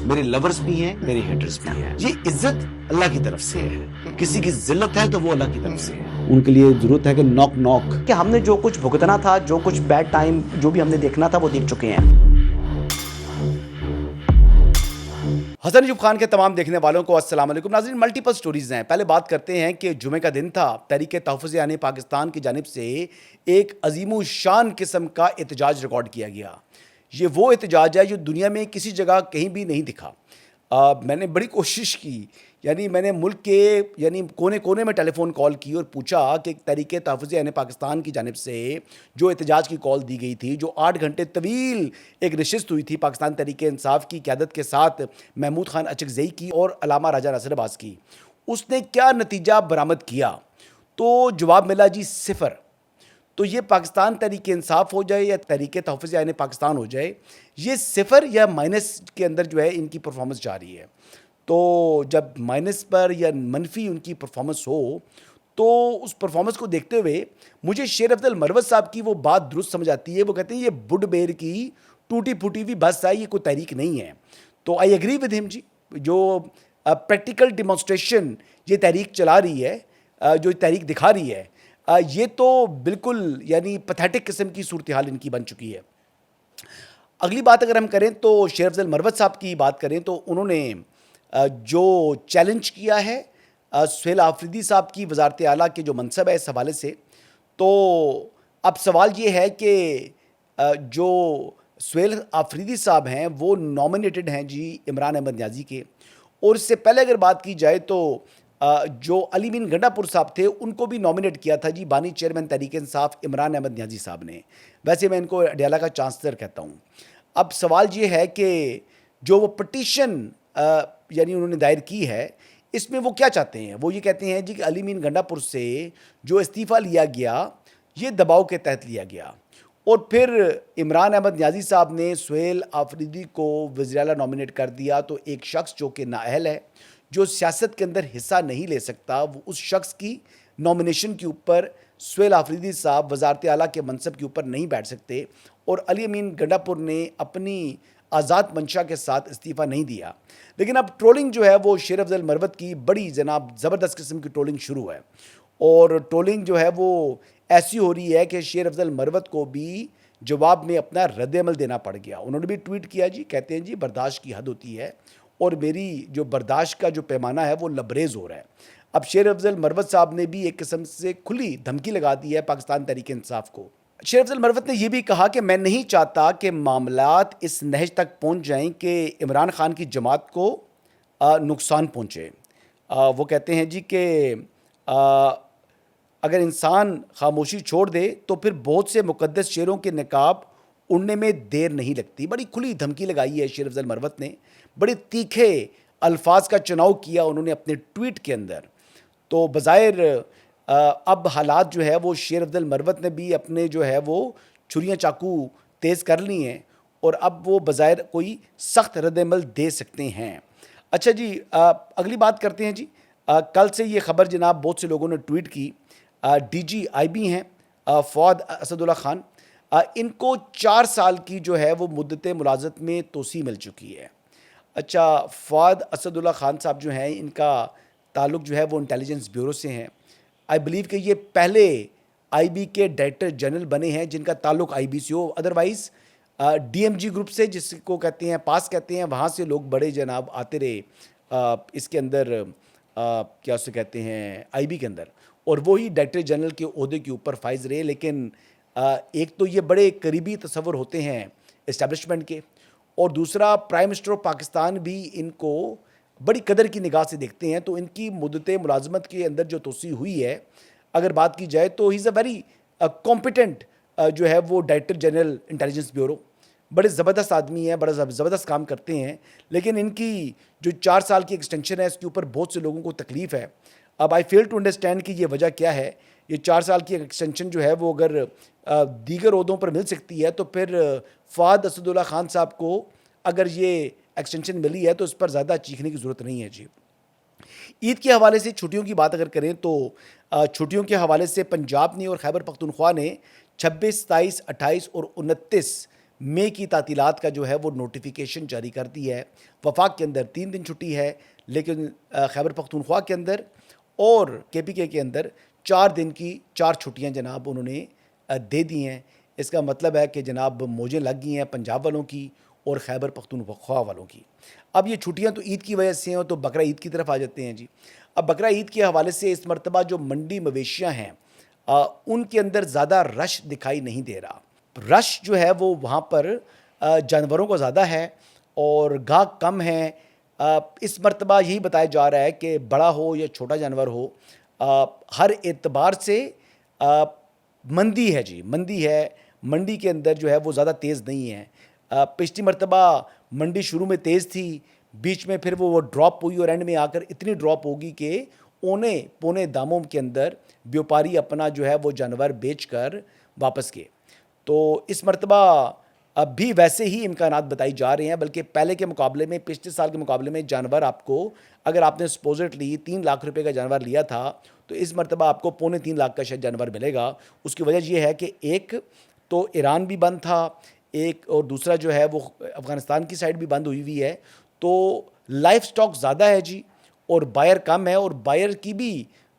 میرے لورز بھی ہیں، میرے ہیٹرز بھی ہیں. یہ عزت اللہ کی طرف سے ہے. کسی کی ذلت ہے تو وہ اللہ کی طرف سے ہے. ان کے لیے ضرورت ہے کہ نوک نوک کہ ہم نے جو کچھ بھگتنا تھا، جو کچھ بیڈ ٹائم جو بھی ہم نے دیکھنا تھا وہ دیکھ چکے ہیں. حسن ایوب خان کے تمام دیکھنے والوں کو السلام علیکم. ناظرین، ملٹیپل سٹوریز ہیں. پہلے بات کرتے ہیں کہ جمعے کا دن تھا. تحریک تحفظ یعنی پاکستان کی جانب سے ایک عظیم الشان قسم کا احتجاج ریکارڈ کیا گیا. یہ وہ احتجاج ہے جو دنیا میں کسی جگہ کہیں بھی نہیں دکھا. میں نے بڑی کوشش کی، یعنی میں نے ملک کے کونے کونے میں ٹیلی فون کال کی اور پوچھا کہ تحریک تحفظ یعنی پاکستان کی جانب سے جو احتجاج کی کال دی گئی تھی، جو 8 گھنٹے طویل ایک نشست ہوئی تھی پاکستان تحریک انصاف کی قیادت کے ساتھ محمود خان اچکزئی کی اور علامہ راجہ ناصر عباس کی، اس نے کیا نتیجہ برآمد کیا؟ تو جواب ملا جی 0. تو یہ پاکستان تحریک انصاف ہو جائے یا تحریک تحفظ یعنی پاکستان ہو جائے، یہ 0 یا مائنس کے اندر جو ہے ان کی پرفارمنس جا رہی ہے. تو جب مائنس پر یا منفی ان کی پرفارمنس ہو تو اس پرفارمنس کو دیکھتے ہوئے مجھے شیر افضل مروت صاحب کی وہ بات درست سمجھ آتی ہے. وہ کہتے ہیں یہ بڈ بیر کی ٹوٹی پھوٹی ہوئی بس ہے، یہ کوئی تحریک نہیں ہے. تو آئی ایگری ود ہم جی. جو پریکٹیکل ڈیمانسٹریشن یہ تحریک چلا رہی ہے، جو تحریک دکھا رہی ہے، یہ تو بالکل یعنی پیتھیٹک قسم کی صورتحال ان کی بن چکی ہے. اگلی بات اگر ہم کریں تو شیر افضل مروت صاحب کی بات کریں تو انہوں نے جو چیلنج کیا ہے سہیل آفریدی صاحب کی وزارت اعلیٰ کے جو منصب ہے اس حوالے سے، تو اب سوال یہ ہے کہ جو سہیل آفریدی صاحب ہیں وہ نامنیٹڈ ہیں جی عمران احمد نیازی کے. اور اس سے پہلے اگر بات کی جائے تو جو علی مین گنڈا پور صاحب تھے ان کو بھی نامنیٹ کیا تھا جی بانی چیئرمین تحریک انصاف عمران احمد نیازی صاحب نے. ویسے میں ان کو اڈیالہ کا چانسلر کہتا ہوں. اب سوال یہ ہے کہ جو وہ پٹیشن یعنی انہوں نے دائر کی ہے، اس میں وہ کیا چاہتے ہیں؟ وہ یہ کہتے ہیں جی کہ علی مین گنڈا پور سے جو استعفیٰ لیا گیا یہ دباؤ کے تحت لیا گیا، اور پھر عمران احمد نیازی صاحب نے سہیل آفریدی کو وزیر اعلیٰ نامنیٹ کر دیا. تو ایک شخص جو کہ نااہل ہے، جو سیاست کے اندر حصہ نہیں لے سکتا، وہ اس شخص کی نامنیشن کے اوپر سہیل آفریدی صاحب وزارت اعلیٰ کے منصب کے اوپر نہیں بیٹھ سکتے. اور علی امین گنڈا پور نے اپنی آزاد منشا کے ساتھ استعفیٰ نہیں دیا. لیکن اب ٹرولنگ جو ہے وہ شیر افضل مروت کی بڑی جناب زبردست قسم کی ٹرولنگ شروع ہے، اور ٹرولنگ جو ہے وہ ایسی ہو رہی ہے کہ شیر افضل مروت کو بھی جواب میں اپنا رد عمل دینا پڑ گیا. انہوں نے بھی ٹویٹ کیا جی، کہتے ہیں جی برداشت کی حد ہوتی ہے اور میری جو برداشت کا جو پیمانہ ہے وہ لبریز ہو رہا ہے. اب شیر افضل مروت صاحب نے بھی ایک قسم سے کھلی دھمکی لگا دی ہے پاکستان تحریک انصاف کو. شیر افضل مروت نے یہ بھی کہا کہ میں نہیں چاہتا کہ معاملات اس نہج تک پہنچ جائیں کہ عمران خان کی جماعت کو نقصان پہنچے. وہ کہتے ہیں جی کہ اگر انسان خاموشی چھوڑ دے تو پھر بہت سے مقدس شیروں کے نقاب اڑنے میں دیر نہیں لگتی. بڑی کھلی دھمکی لگائی ہے شیر افضل مروت نے، بڑے تیکھے الفاظ کا چناؤ کیا انہوں نے اپنے ٹویٹ کے اندر. تو بظاہر اب حالات جو ہے وہ شیر افضل مروت نے بھی اپنے جو ہے وہ چھریاں چاقو تیز کر لی ہیں، اور اب وہ بظاہر کوئی سخت رد عمل دے سکتے ہیں. اچھا جی، اگلی بات کرتے ہیں جی. کل سے یہ خبر جناب بہت سے لوگوں نے ٹویٹ کی. ڈی جی آئی بی ہیں فواد اسد اللہ خان، ان کو 4 سال کی جو ہے وہ مدت ملازمت میں توسیع مل چکی ہے. اچھا، فواد اسد اللہ خان صاحب جو ہیں ان کا تعلق جو ہے وہ انٹیلیجنس بیورو سے ہیں. آئی بلیو کہ یہ پہلے آئی بی کے ڈائریکٹر جنرل بنے ہیں جن کا تعلق آئی بی سے ہو. Otherwise D M G group سے، جس کو کہتے ہیں پاس کہتے ہیں، وہاں سے لوگ بڑے جناب آتے رہے اس کے اندر کیا اسے کہتے ہیں آئی بی کے اندر، اور وہی ڈائریکٹر جنرل کے عہدے کے اوپر فائز رہے. لیکن ایک تو یہ بڑے قریبی تصور ہوتے ہیں اسٹیبلشمنٹ کے، اور دوسرا پرائم منسٹر آف پاکستان بھی ان کو بڑی قدر کی نگاہ سے دیکھتے ہیں. تو ان کی مدت ملازمت کے اندر جو توسیع ہوئی ہے اگر بات کی جائے تو ہی از اے ویری کمپیٹنٹ جو ہے وہ ڈائریکٹر جنرل انٹیلیجنس بیورو. بڑے زبردست آدمی ہیں، بڑا زبردست کام کرتے ہیں. لیکن ان کی جو 4 سال کی ایکسٹینشن ہے اس کے اوپر بہت سے لوگوں کو تکلیف ہے. اب آئی فیل ٹو انڈرسٹینڈ کہ یہ وجہ کیا ہے. یہ 4 سال کی ایکسٹینشن جو ہے وہ اگر دیگر عہدوں پر مل سکتی ہے تو پھر فواد اسد اللہ خان صاحب کو اگر یہ ایکسٹینشن ملی ہے تو اس پر زیادہ چیخنے کی ضرورت نہیں ہے جی. عید کے حوالے سے چھٹیوں کی بات اگر کریں تو چھٹیوں کے حوالے سے پنجاب نے اور خیبر پختونخوا نے 26، 27، 28 اور 29 مئی کی تعطیلات کا جو ہے وہ نوٹیفیکیشن جاری کر دی ہے. وفاق کے اندر 3 دن چھٹی ہے، لیکن خیبر پختونخوا کے اندر اور KPK کے اندر 4 دن کی 4 چھٹیاں جناب انہوں نے دے دی ہیں. اس کا مطلب ہے کہ جناب موجیں لگ گئی ہیں پنجاب والوں کی اور خیبر پختونخوا والوں کی. اب یہ چھٹیاں تو عید کی وجہ سے ہیں، تو بقرہ عید کی طرف آ جاتے ہیں جی. اب بقرہ عید کے حوالے سے اس مرتبہ جو منڈی مویشیاں ہیں ان کے اندر زیادہ رش دکھائی نہیں دے رہا. رش جو ہے وہ وہاں پر جانوروں کو زیادہ ہے اور گاہک کم ہیں. اس مرتبہ یہی بتایا جا رہا ہے کہ بڑا ہو یا چھوٹا جانور ہو، ہر اعتبار سے مندی ہے جی، مندی ہے. منڈی کے اندر جو ہے وہ زیادہ تیز نہیں ہے. پچھلی مرتبہ منڈی شروع میں تیز تھی، بیچ میں پھر وہ ڈراپ ہوئی اور اینڈ میں آ کر اتنی ڈراپ ہوگی کہ اونے پونے داموں کے اندر بیوپاری اپنا جو ہے وہ جانور بیچ کر واپس گئے. تو اس مرتبہ اب بھی ویسے ہی امکانات بتائی جا رہے ہیں، بلکہ پہلے کے مقابلے میں، پچھلے سال کے مقابلے میں جانور آپ کو، اگر آپ نے سپوزٹلی 3 لاکھ روپے کا جانور لیا تھا تو اس مرتبہ آپ کو 2.25 لاکھ کا شاید جانور ملے گا. اس کی وجہ یہ ہے کہ ایک تو ایران بھی بند تھا، ایک اور دوسرا جو ہے وہ افغانستان کی سائڈ بھی بند ہوئی ہے. تو لائف سٹاک زیادہ ہے جی اور بائر کم ہے، اور بائر کی بھی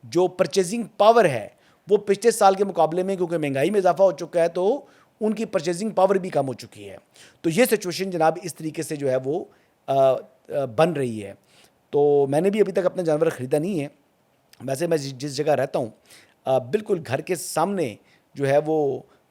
جو پرچیزنگ پاور ہے وہ پچھلے سال کے مقابلے میں، کیونکہ مہنگائی میں اضافہ ہو چکا ہے، تو ان کی پرچیزنگ پاور بھی کم ہو چکی ہے. تو یہ سچویشن جناب اس طریقے سے جو ہے وہ بن رہی ہے. تو میں نے بھی ابھی تک اپنا جانور خریدا نہیں ہے. ویسے میں جس جگہ رہتا ہوں بالکل گھر کے سامنے جو ہے وہ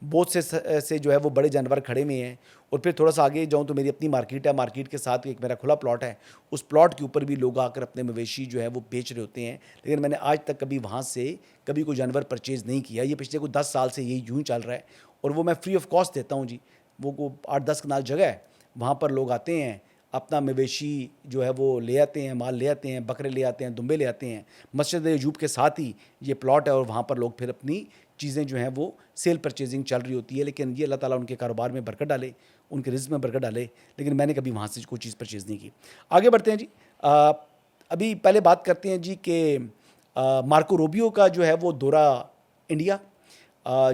بہت سے جو ہے وہ بڑے جانور کھڑے ہوئے ہیں. اور پھر تھوڑا سا آگے جاؤں تو میری اپنی مارکیٹ ہے، مارکیٹ کے ساتھ ایک میرا کھلا پلاٹ ہے. اس پلاٹ کے اوپر بھی لوگ آ کر اپنے مویشی جو ہے وہ بیچ رہے ہوتے ہیں، لیکن میں نے آج تک کبھی وہاں سے کبھی کوئی جانور پرچیز نہیں کیا. یہ پچھلے کوئی 10 سال سے یہی یوں ہی چل رہا ہے، اور وہ میں فری آف کاسٹ دیتا ہوں جی. وہ کو 8-10 کنال جگہ ہے، وہاں پر لوگ آتے ہیں، اپنا مویشی جو ہے وہ لے آتے ہیں، مال لے آتے ہیں، بکرے لے آتے ہیں، دمبے لے آتے ہیں. مسجد ایوب کے ساتھ ہی یہ پلاٹ ہے، اور وہاں پر لوگ پھر اپنی چیزیں جو ہیں وہ سیل پرچیزنگ چل رہی ہوتی ہے. لیکن یہ اللہ تعالیٰ ان کے کاروبار میں برکت ڈالے، ان کے رزق میں برکت ڈالے. لیکن میں نے کبھی وہاں سے کوئی چیز پرچیز نہیں کی. آگے بڑھتے ہیں جی. ابھی پہلے بات کرتے ہیں جی کہ مارکو روبیو کا جو ہے وہ دورہ انڈیا،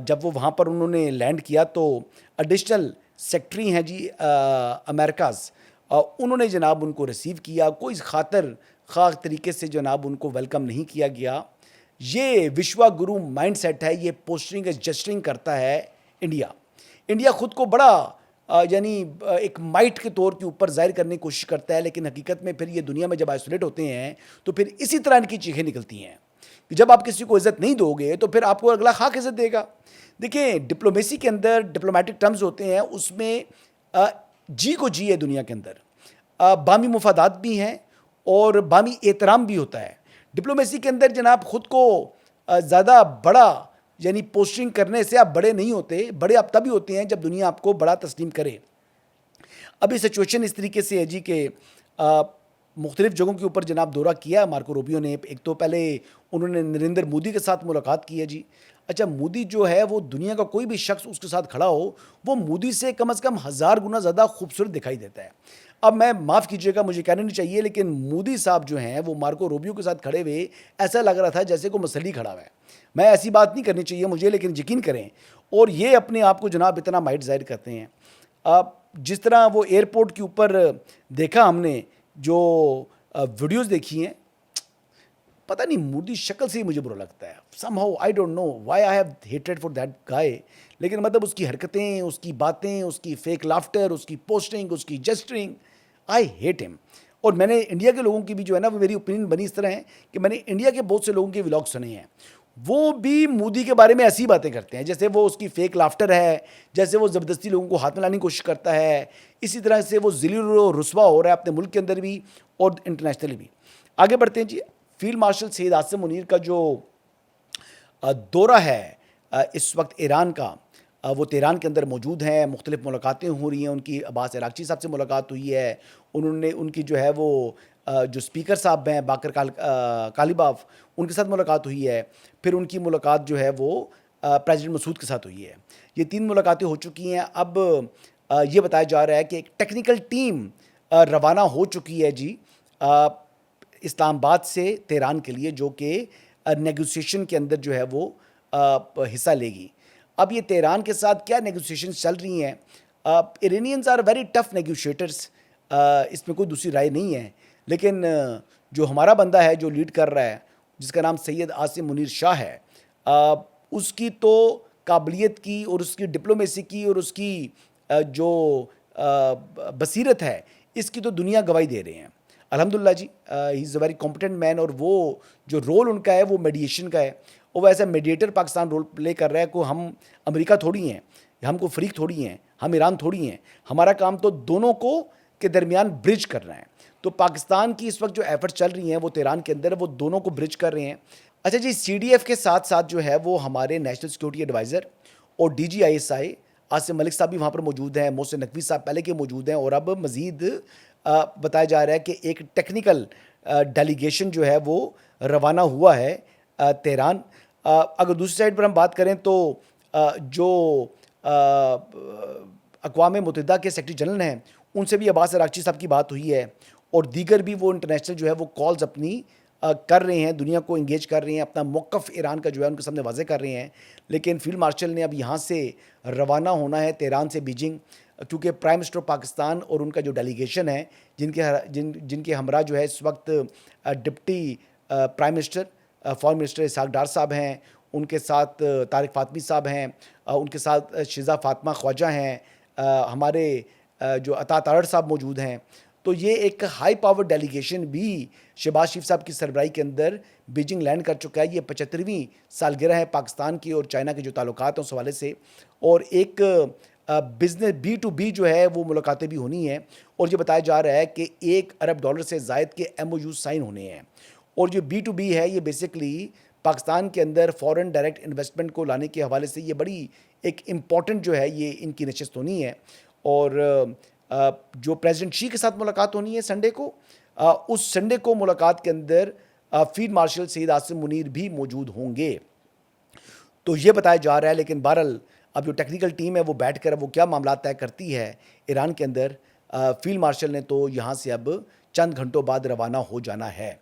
جب وہ وہاں پر انہوں نے لینڈ کیا تو ایڈیشنل سیکٹری ہیں جی امریکاز، انہوں نے جناب ان کو ریسیو کیا. کوئی خاطر خواہ طریقے سے جناب ان کو ویلکم نہیں کیا گیا. یہ وشوا گرو مائنڈ سیٹ ہے، یہ پوسٹرنگ جسٹرنگ کرتا ہے انڈیا. انڈیا خود کو بڑا یعنی ایک مائٹ کے طور کے اوپر ظاہر کرنے کی کوشش کرتا ہے، لیکن حقیقت میں پھر یہ دنیا میں جب آئسولیٹ ہوتے ہیں تو پھر اسی طرح ان کی چیخیں نکلتی ہیں کہ جب آپ کسی کو عزت نہیں دو گے تو پھر آپ کو اگلا خاک عزت دے گا. دیکھیں ڈپلومیسی کے اندر ڈپلومیٹک ٹرمز ہوتے ہیں، اس میں جی کو جی ہے دنیا کے اندر، بامی مفادات بھی ہیں اور بامی احترام بھی ہوتا ہے. ڈپلومیسی کے اندر جناب خود کو زیادہ بڑا یعنی پوسٹنگ کرنے سے آپ بڑے نہیں ہوتے. بڑے آپ تبھی ہوتے ہیں جب دنیا آپ کو بڑا تسلیم کرے. ابھی سچویشن اس طریقے سے ہے جی کہ مختلف جگہوں کے اوپر جناب دورہ کیا مارکو روبیو نے. ایک تو پہلے انہوں نے نریندر مودی کے ساتھ ملاقات کی ہے جی. اچھا مودی جو ہے وہ دنیا کا کوئی بھی شخص اس کے ساتھ کھڑا ہو وہ مودی سے کم از کم 1000 گنا زیادہ خوبصورت دکھائی دیتا ہے. اب میں معاف کیجئے گا مجھے کہنا نہیں چاہیے، لیکن مودی صاحب جو ہیں وہ مارکو روبیو کے ساتھ کھڑے ہوئے ایسا لگ رہا تھا جیسے کوئی مسلی کھڑا ہوا ہے. میں ایسی بات نہیں کرنی چاہیے مجھے، لیکن یقین کریں. اور یہ اپنے آپ کو جناب اتنا مائٹ ظاہر کرتے ہیں. جس طرح وہ ایئرپورٹ کے اوپر دیکھا ہم نے جو ویڈیوز دیکھی ہیں، پتہ نہیں مودی شکل سے ہی مجھے برا لگتا ہے. somehow I don't know why I have hatred for that guy. لیکن مطلب اس کی حرکتیں، اس کی باتیں، اس کی فیک لافٹر، اس کی پوسٹنگ، اس کی جسٹرنگ، I hate him. اور میں نے انڈیا کے لوگوں کی بھی جو ہے نا وہ میری اوپینین بنی اس طرح ہے کہ میں نے انڈیا کے بہت سے لوگوں کے ولاگ سنے ہیں، وہ بھی مودی کے بارے میں ایسی باتیں کرتے ہیں جیسے وہ اس کی فیک لافٹر ہے، جیسے وہ زبردستی لوگوں کو ہاتھ میں لانے کی کوشش کرتا ہے. اسی طرح سے وہ ذلیل و رسوا ہو رہا ہے اپنے ملک کے اندر بھی اور انٹرنیشنلی بھی. آگے بڑھتے ہیں جی. فیلڈ مارشل سید عاصم منیر کا جو دورہ ہے اس وقت ایران کا، وہ تہران کے اندر موجود ہیں. مختلف ملاقاتیں ہو رہی ہیں. ان کی عباس عراقچی صاحب سے ملاقات ہوئی ہے. انہوں نے ان کی جو ہے وہ جو اسپیکر صاحب ہیں باقر کالیباف، ان کے ساتھ ملاقات ہوئی ہے. پھر ان کی ملاقات جو ہے وہ پریزیڈنٹ مسعود کے ساتھ ہوئی ہے. یہ 3 ملاقاتیں ہو چکی ہیں. اب یہ بتایا جا رہا ہے کہ ایک ٹیکنیکل ٹیم روانہ ہو چکی ہے جی اسلام آباد سے تہران کے لیے، جو کہ نیگوسیشن کے اندر جو ہے وہ حصہ لے گی. اب یہ تہران کے ساتھ کیا نیگوسیشنز چل رہی ہیں ایرانیئنز آر ویری ٹف نیگوشیٹرس، اس میں کوئی دوسری رائے نہیں ہے، لیکن جو ہمارا بندہ ہے جو لیڈ کر رہا ہے جس کا نام سید عاصم منیر شاہ ہے، اس کی تو قابلیت کی اور اس کی ڈپلومیسی کی اور اس کی جو بصیرت ہے اس کی تو دنیا گواہی دے رہے ہیں الحمدللہ جی. ہی از اے ویری کمپٹنٹ مین، اور وہ جو رول ان کا ہے وہ میڈیشن کا ہے، اور وہ ایسا میڈیٹر پاکستان رول پلے کر رہا ہے. کو ہم امریکہ تھوڑی ہیں، ہم کو فریق تھوڑی ہیں، ہم ایران تھوڑی ہیں، ہمارا کام تو دونوں کو کے درمیان برج کرنا ہے. تو پاکستان کی اس وقت جو ایفرٹ چل رہی ہیں وہ تہران کے اندر وہ دونوں کو برج کر رہے ہیں. اچھا جی، سی ڈی ایف کے ساتھ ساتھ جو ہے وہ ہمارے نیشنل سیکورٹی ایڈوائزر اور D G I S I Asim Malik صاحب بھی وہاں پر موجود ہیں، محسن نقوی صاحب پہلے کے موجود ہیں، اور اب مزید بتایا جا رہا ہے کہ ایک ٹیکنیکل ڈیلیگیشن جو ہے وہ روانہ ہوا ہے تہران. اگر دوسری سائڈ پر ہم بات کریں تو جو اقوام متحدہ کے سیکرٹری جنرل ہیں ان سے بھی عباس اراغچی صاحب کی بات ہوئی ہے، اور دیگر بھی وہ انٹرنیشنل جو ہے وہ کالز اپنی کر رہے ہیں، دنیا کو انگیج کر رہے ہیں، اپنا موقف ایران کا جو ہے ان کے سامنے واضح کر رہے ہیں. لیکن فیلڈ مارشل نے اب یہاں سے روانہ ہونا ہے تہران سے بیجنگ، کیونکہ پرائم منسٹر پاکستان اور ان کا جو ڈیلیگیشن ہے جن کے ہمراہ جو ہے اس وقت deputy prime minister foreign minister Ishaq Dar صاحب ہیں، ان کے ساتھ طارق فاطمی صاحب ہیں، ان کے ساتھ شیزہ فاطمہ خواجہ ہیں، ہمارے جو عطا تارڑ صاحب موجود ہیں. تو یہ ایک ہائی پاور ڈیلیگیشن بھی شہباز شریف صاحب کی سربراہی کے اندر بیجنگ لینڈ کر چکا ہے. یہ 75ویں سالگرہ ہے پاکستان کی اور چائنا کے جو تعلقات ہیں اس حوالے سے، اور ایک بزنس بی ٹو بی جو ہے وہ ملاقاتیں بھی ہونی ہیں، اور یہ بتایا جا رہا ہے کہ $1 ارب سے زائد کے ایم او یو سائن ہونے ہیں. اور جو بی ٹو بی ہے یہ بیسکلی پاکستان کے اندر فورن ڈائریکٹ انویسٹمنٹ کو لانے کے حوالے سے یہ بڑی ایک امپورٹنٹ جو ہے یہ ان کی نشست ہونی ہے. اور جو پریزیڈنٹ شی کے ساتھ ملاقات ہونی ہے سنڈے کو، اس سنڈے کو ملاقات کے اندر فیلڈ مارشل سید عاصم منیر بھی موجود ہوں گے. تو یہ بتایا جا رہا ہے، لیکن بہرحال اب جو ٹیکنیکل ٹیم ہے وہ بیٹھ کر وہ کیا معاملات طے کرتی ہے ایران کے اندر. فیلڈ مارشل نے تو یہاں سے اب چند گھنٹوں بعد روانہ ہو جانا ہے.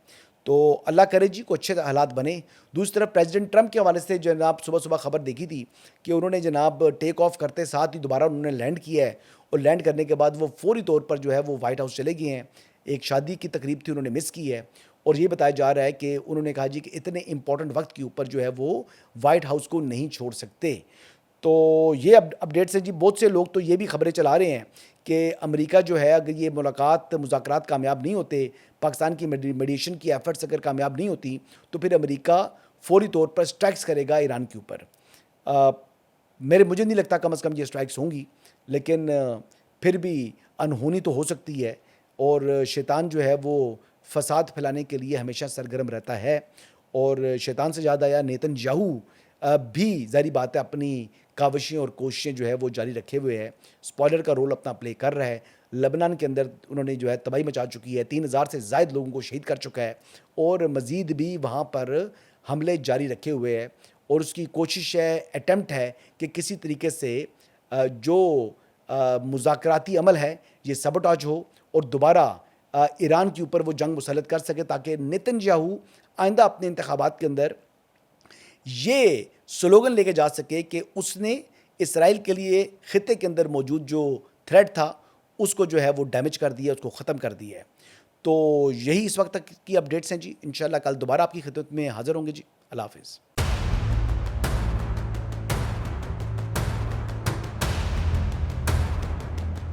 تو اللہ کرے جی کو اچھے حالات بنے. دوسری طرف پریزیڈنٹ ٹرمپ کے حوالے سے جناب صبح خبر دیکھی تھی کہ انہوں نے جناب ٹیک آف کرتے ساتھ ہی دوبارہ انہوں نے لینڈ کیا ہے، اور لینڈ کرنے کے بعد وہ فوری طور پر جو ہے وہ وائٹ ہاؤس چلے گئے ہیں. ایک شادی کی تقریب تھی انہوں نے مس کی ہے، اور یہ بتایا جا رہا ہے کہ انہوں نے کہا جی کہ اتنے امپورٹنٹ وقت کے اوپر جو ہے وہ وائٹ ہاؤس کو نہیں چھوڑ سکتے. تو یہ اپڈیٹس ہیں جی. بہت سے لوگ تو یہ بھی خبریں چلا رہے ہیں کہ امریکہ جو ہے اگر یہ مذاکرات کامیاب نہیں ہوتے، پاکستان کی میڈیشن کی ایفرٹس اگر کامیاب نہیں ہوتی، تو پھر امریکہ فوری طور پر سٹرائکس کرے گا ایران کے اوپر. مجھے نہیں لگتا کم از کم یہ سٹرائکس ہوں گی، لیکن پھر بھی انہونی تو ہو سکتی ہے. اور شیطان جو ہے وہ فساد پھیلانے کے لیے ہمیشہ سرگرم رہتا ہے، اور شیطان سے یاد آیا نیتن یاہو بھی ظاہری بات ہے اپنی کاوشیں اور کوششیں جو ہے وہ جاری رکھے ہوئے ہے، اسپوائلر کا رول اپنا پلے کر رہا ہے. لبنان کے اندر انہوں نے جو ہے تباہی مچا چکی ہے، 3000 سے زائد لوگوں کو شہید کر چکا ہے، اور مزید بھی وہاں پر حملے جاری رکھے ہوئے ہیں. اور اس کی کوشش ہے، اٹیمپٹ ہے کہ کسی طریقے سے جو مذاکراتی عمل ہے یہ سبوٹاج ہو اور دوبارہ ایران کے اوپر وہ جنگ مسلط کر سکے، تاکہ نیتن یاہو آئندہ اپنے انتخابات کے اندر یہ سلوگن لے کے جا سکے کہ اس نے اسرائیل کے لیے خطے کے اندر موجود جو تھریٹ تھا اس کو جو ہے وہ ڈیمیج کر دیا، اس کو ختم کر دیا ہے. تو یہی اس وقت تک کی اپڈیٹس ہیں جی. انشاءاللہ کل دوبارہ آپ کی خدمت میں حاضر ہوں گے جی. اللہ حافظ.